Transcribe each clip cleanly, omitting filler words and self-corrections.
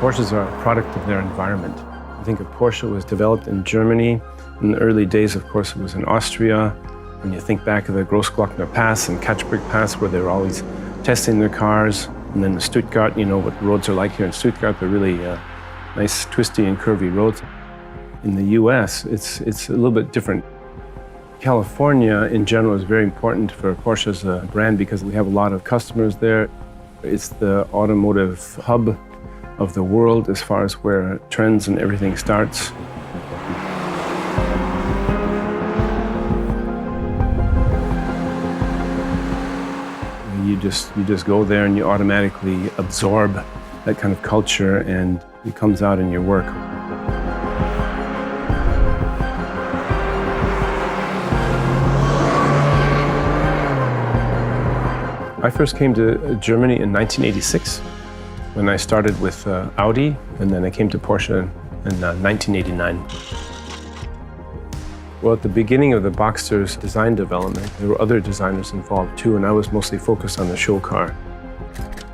Porsches are a product of their environment. I think a Porsche was developed in Germany. In the early days, of course, it was in Austria. When you think back of the Großglockner Pass and Katschbrück Pass, where they were always testing their cars, and then Stuttgart, you know what roads are like here in Stuttgart. They're really nice, twisty and curvy roads. In the US, it's a little bit different. California, in general, is very important for Porsche as a brand because we have a lot of customers there. It's the automotive hub of the world as far as where trends and everything starts. You just go there and you automatically absorb that kind of culture, and it comes out in your work. I first came to Germany in 1986 when I started with Audi, and then I came to Porsche in 1989. Well, at the beginning of the Boxster's design development, there were other designers involved too, and I was mostly focused on the show car.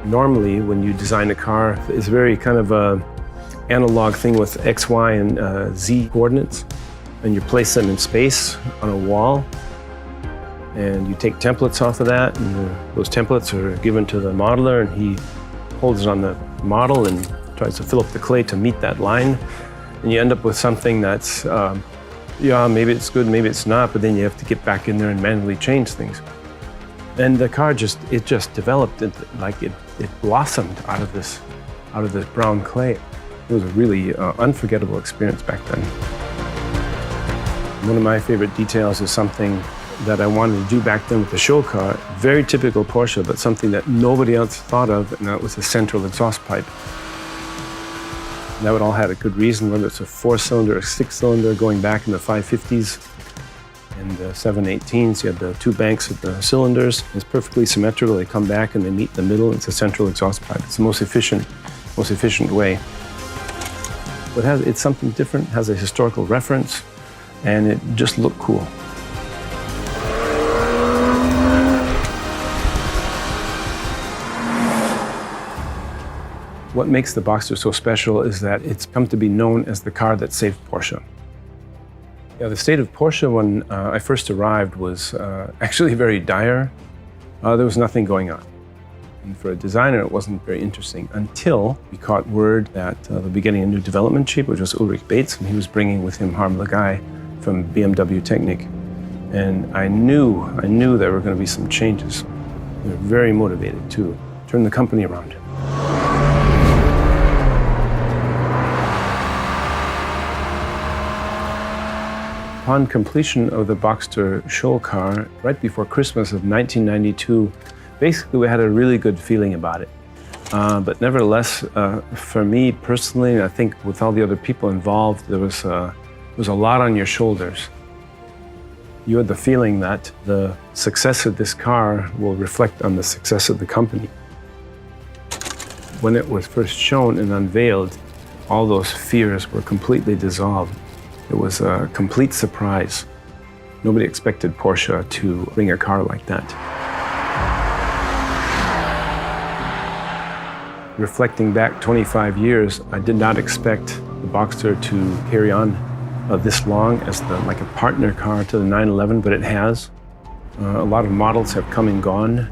Normally, when you design a car, it's very kind of a analog thing with X, Y, and Z coordinates, and you place them in space on a wall. And you take templates off of that, and those templates are given to the modeler, and he holds it on the model and tries to fill up the clay to meet that line. And you end up with something that's, yeah, maybe it's good, maybe it's not, but then you have to get back in there and manually change things. And the car just developed, it blossomed out of this brown clay. It was a really unforgettable experience back then. One of my favorite details is something that I wanted to do back then with the show car. Very typical Porsche, but something that nobody else thought of, and that was a central exhaust pipe. And that would all had a good reason, whether it's a 4-cylinder or 6-cylinder going back in the 550s and the 718s. You had the two banks of the cylinders. It's perfectly symmetrical. They come back and they meet in the middle. It's a central exhaust pipe. It's the most efficient way. But it's something different, has a historical reference, and it just looked cool. What makes the Boxster so special is that it's come to be known as the car that saved Porsche. Yeah, the state of Porsche when I first arrived was actually very dire. There was nothing going on. And for a designer, it wasn't very interesting until we caught word that they were beginning a new development chief, which was Ulrich Bates, and he was bringing with him Harm Lagai from BMW Technik. And I knew there were going to be some changes. They were very motivated to turn the company around. Upon completion of the Boxster show car, right before Christmas of 1992, basically we had a really good feeling about it. But nevertheless, for me personally, and I think with all the other people involved, there was a lot on your shoulders. You had the feeling that the success of this car will reflect on the success of the company. When it was first shown and unveiled, all those fears were completely dissolved. It was a complete surprise. Nobody expected Porsche to bring a car like that. Reflecting back 25 years, I did not expect the Boxster to carry on this long as like a partner car to the 911, but it has. A lot of models have come and gone.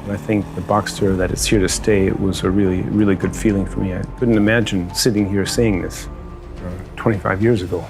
And I think the Boxster, that it's here to stay, it was a really, really good feeling for me. I couldn't imagine sitting here saying this 25 years ago.